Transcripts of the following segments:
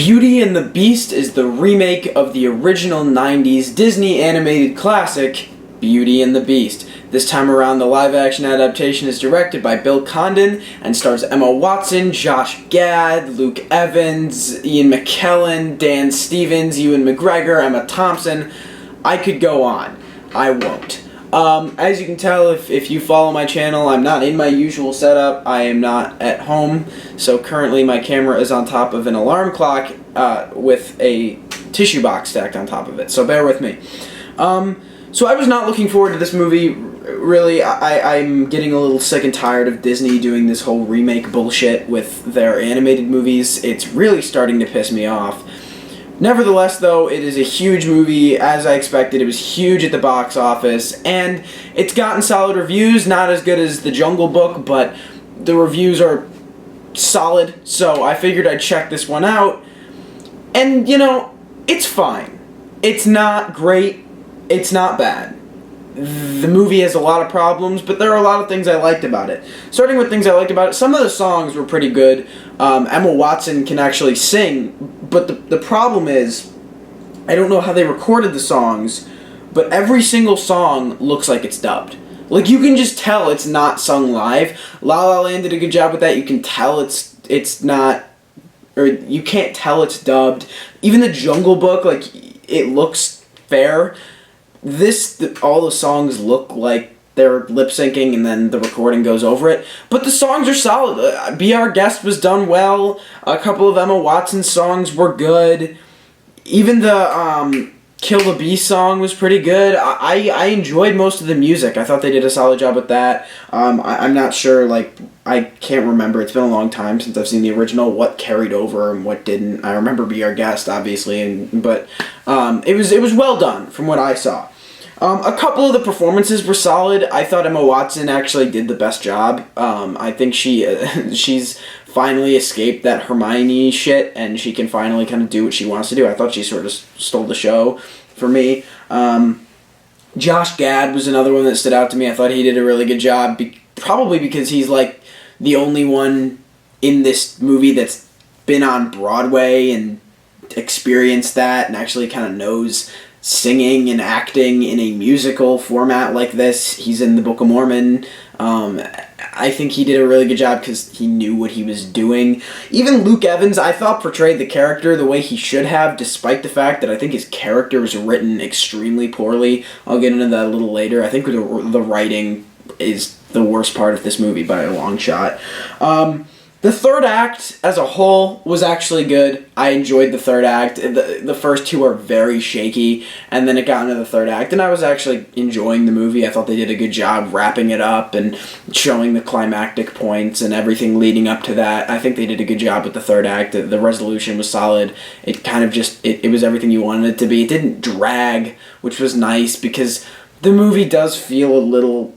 Beauty and the Beast is the remake of the original 90s Disney animated classic, Beauty and the Beast. This time around, the live-action adaptation is directed by Bill Condon and stars Emma Watson, Josh Gad, Luke Evans, Ian McKellen, Dan Stevens, Ewan McGregor, Emma Thompson. I could go on. I won't. As you can tell, if you follow my channel, I'm not in my usual setup. I am not at home, so currently my camera is on top of an alarm clock with a tissue box stacked on top of it, so bear with me. So I was not looking forward to this movie, really. I'm getting a little sick and tired of Disney doing this whole remake bullshit with their animated movies. It's really starting to piss me off. Nevertheless, though, it is a huge movie, as I expected. It was huge at the box office, and it's gotten solid reviews. Not as good as The Jungle Book, but the reviews are solid, so I figured I'd check this one out. And, you know, it's fine. It's not great. It's not bad. The movie has a lot of problems, but there are a lot of things I liked about it. Starting with things I liked about it, some of the songs were pretty good. Emma Watson can actually sing, but the problem is, I don't know how they recorded the songs, but every single song looks like it's dubbed. Like, you can just tell it's not sung live. La La Land did a good job with that. You can tell it's not, or you can't tell it's dubbed. Even The Jungle Book, like, it looks fair. All the songs look like they're lip-syncing and then the recording goes over it. But the songs are solid. Be Our Guest was done well. A couple of Emma Watson songs were good. Even the Kill the Beast song was pretty good. I enjoyed most of the music. I thought they did a solid job with that. I'm not sure, like, I can't remember. It's been a long time since I've seen the original, what carried over and what didn't. I remember Be Our Guest, obviously, but it was well done from what I saw. A couple of the performances were solid. I thought Emma Watson actually did the best job. I think she's finally escaped that Hermione shit, and she can finally kind of do what she wants to do. I thought she sort of stole the show for me. Josh Gad was another one that stood out to me. I thought he did a really good job, probably because he's like the only one in this movie that's been on Broadway and experienced that and actually kind of knows singing and acting in a musical format like this. He's in the Book of Mormon. I think he did a really good job because he knew what he was doing. Even Luke Evans, I thought, portrayed the character the way he should have, despite the fact that I think his character was written extremely poorly. I'll get into that a little later. I think the writing is the worst part of this movie by a long shot. The third act, as a whole, was actually good. I enjoyed the third act. The first two are very shaky, and then it got into the third act, and I was actually enjoying the movie. I thought they did a good job wrapping it up and showing the climactic points and everything leading up to that. I think they did a good job with the third act. The resolution was solid. It kind of just, it was everything you wanted it to be. It didn't drag, which was nice, because the movie does feel a little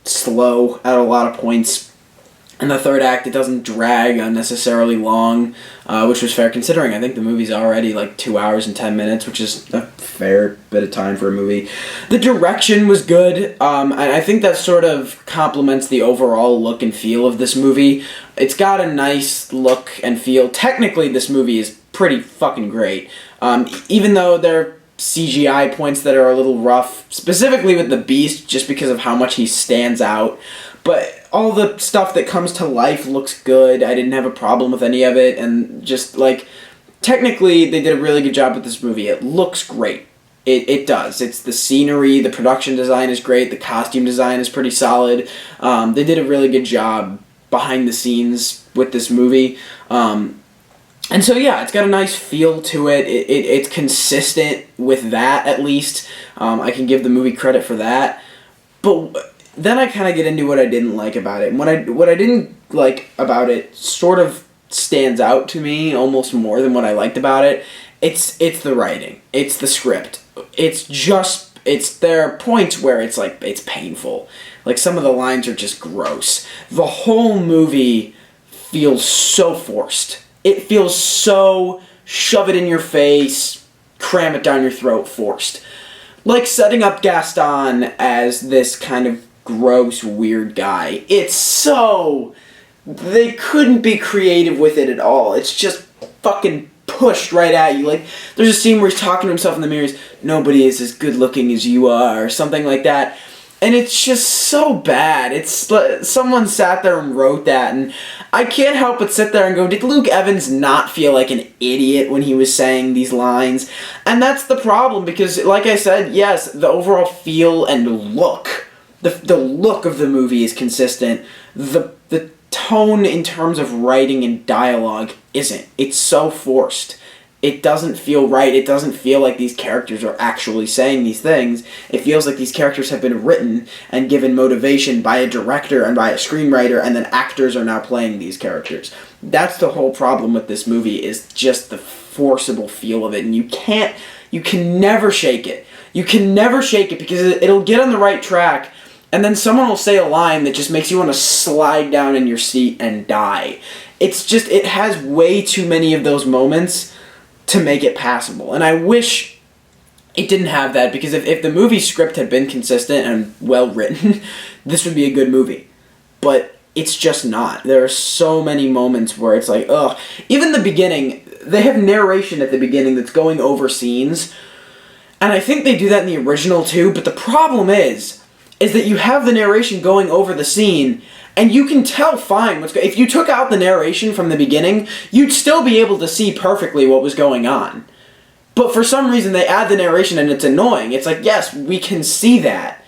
slow at a lot of points. In the third act, it doesn't drag unnecessarily long, which was fair considering I think the movie's already like 2 hours and 10 minutes, which is a fair bit of time for a movie. The direction was good, and I think that sort of complements the overall look and feel of this movie. It's got a nice look and feel. Technically, this movie is pretty fucking great, even though there are CGI points that are a little rough, specifically with the Beast, just because of how much he stands out. But all the stuff that comes to life looks good. I didn't have a problem with any of it, and just, like, technically, they did a really good job with this movie. It looks great. It does. It's the scenery, the production design is great, the costume design is pretty solid. They did a really good job behind the scenes with this movie. And so, yeah, it's got a nice feel to it. It's consistent with that, at least. I can give the movie credit for that. But then I kind of get into what I didn't like about it. And what I didn't like about it sort of stands out to me almost more than what I liked about it. It's the writing. It's the script. There are points where it's like, it's painful. Like, some of the lines are just gross. The whole movie feels so forced. It feels so shove it in your face, cram it down your throat forced. Like setting up Gaston as this kind of gross, weird guy. It's so... They couldn't be creative with it at all. It's just fucking pushed right at you. Like, there's a scene where he's talking to himself in the mirror, nobody is as good looking as you are, or something like that. And it's just so bad. It's someone sat there and wrote that, and I can't help but sit there and go, did Luke Evans not feel like an idiot when he was saying these lines? And that's the problem, because like I said, yes, the overall feel and look, the look of the movie is consistent. The tone in terms of writing and dialogue isn't. It's so forced. It doesn't feel right. It doesn't feel like these characters are actually saying these things. It feels like these characters have been written and given motivation by a director and by a screenwriter, and then actors are now playing these characters. That's the whole problem with this movie, is just the forcible feel of it, and you can never shake it. You can never shake it, because it'll get on the right track, and then someone will say a line that just makes you want to slide down in your seat and die. It's just, it has way too many of those moments to make it passable. And I wish it didn't have that, because if the movie script had been consistent and well written, this would be a good movie. But it's just not. There are so many moments where it's like, ugh. Even the beginning, they have narration at the beginning that's going over scenes, and I think they do that in the original too, but the problem is that you have the narration going over the scene, and you can tell fine what's going on. If you took out the narration from the beginning, you'd still be able to see perfectly what was going on. But for some reason, they add the narration, and it's annoying. It's like, yes, we can see that.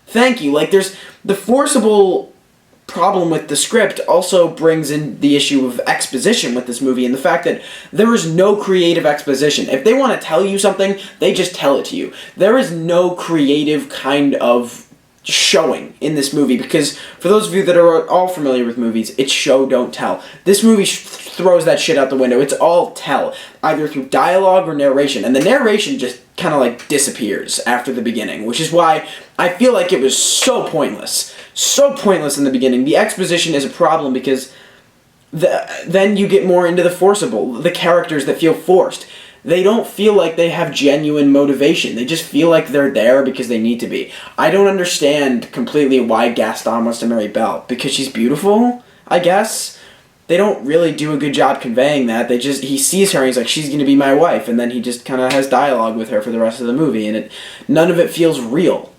Thank you. Like, there's the forcible problem with the script also brings in the issue of exposition with this movie, and the fact that there is no creative exposition. If they want to tell you something, they just tell it to you. There is no creative kind of showing in this movie, because for those of you that are all familiar with movies, it's show, don't tell. This movie throws that shit out the window. It's all tell, either through dialogue or narration, and the narration just kind of like disappears after the beginning, which is why I feel like it was so pointless in the beginning. The exposition is a problem, because then you get more into the forcible, the characters that feel forced. They don't feel like they have genuine motivation. They just feel like they're there because they need to be. I don't understand completely why Gaston wants to marry Belle. Because she's beautiful, I guess. They don't really do a good job conveying that. He sees her and he's like, she's going to be my wife. And then he just kind of has dialogue with her for the rest of the movie. And none of it feels real.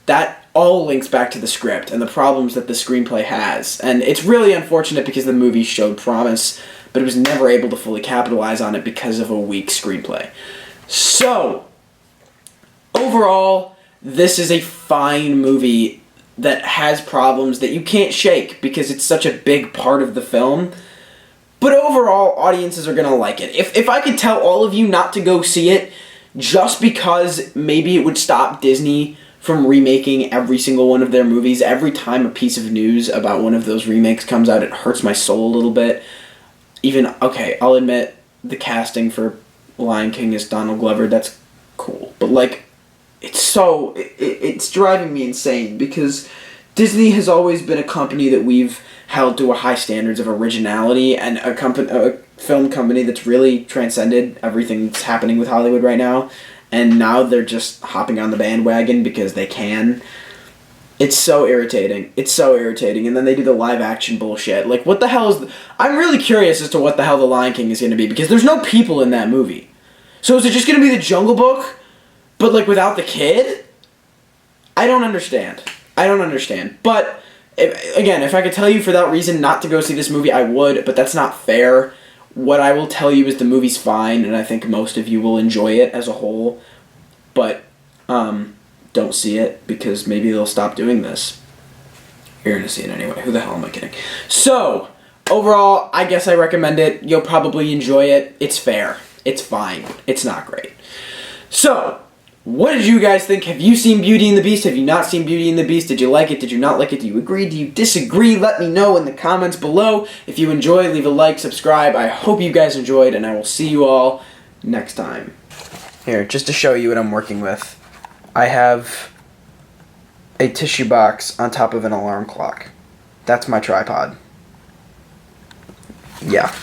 That all links back to the script and the problems that the screenplay has. And it's really unfortunate, because the movie showed promise, but it was never able to fully capitalize on it because of a weak screenplay. So, overall, this is a fine movie that has problems that you can't shake because it's such a big part of the film. But overall, audiences are going to like it. If I could tell all of you not to go see it just because maybe it would stop Disney from remaking every single one of their movies, every time a piece of news about one of those remakes comes out, it hurts my soul a little bit. Even, okay, I'll admit, the casting for Lion King is Donald Glover, that's cool. But, like, it's driving me insane, because Disney has always been a company that we've held to a high standards of originality, and a film company that's really transcended everything that's happening with Hollywood right now, and now they're just hopping on the bandwagon because they can. It's so irritating. And then they do the live-action bullshit. Like, what the hell is... I'm really curious as to what the hell The Lion King is going to be, because there's no people in that movie. So is it just going to be the Jungle Book, but, like, without the kid? I don't understand. But, if I could tell you for that reason not to go see this movie, I would, but that's not fair. What I will tell you is the movie's fine, and I think most of you will enjoy it as a whole. But, don't see it, because maybe they'll stop doing this. You're going to see it anyway. Who the hell am I kidding? So, overall, I guess I recommend it. You'll probably enjoy it. It's fair. It's fine. It's not great. So, what did you guys think? Have you seen Beauty and the Beast? Have you not seen Beauty and the Beast? Did you like it? Did you not like it? Do you agree? Do you disagree? Let me know in the comments below. If you enjoyed, leave a like, subscribe. I hope you guys enjoyed, and I will see you all next time. Here, just to show you what I'm working with. I have a tissue box on top of an alarm clock. That's my tripod. Yeah.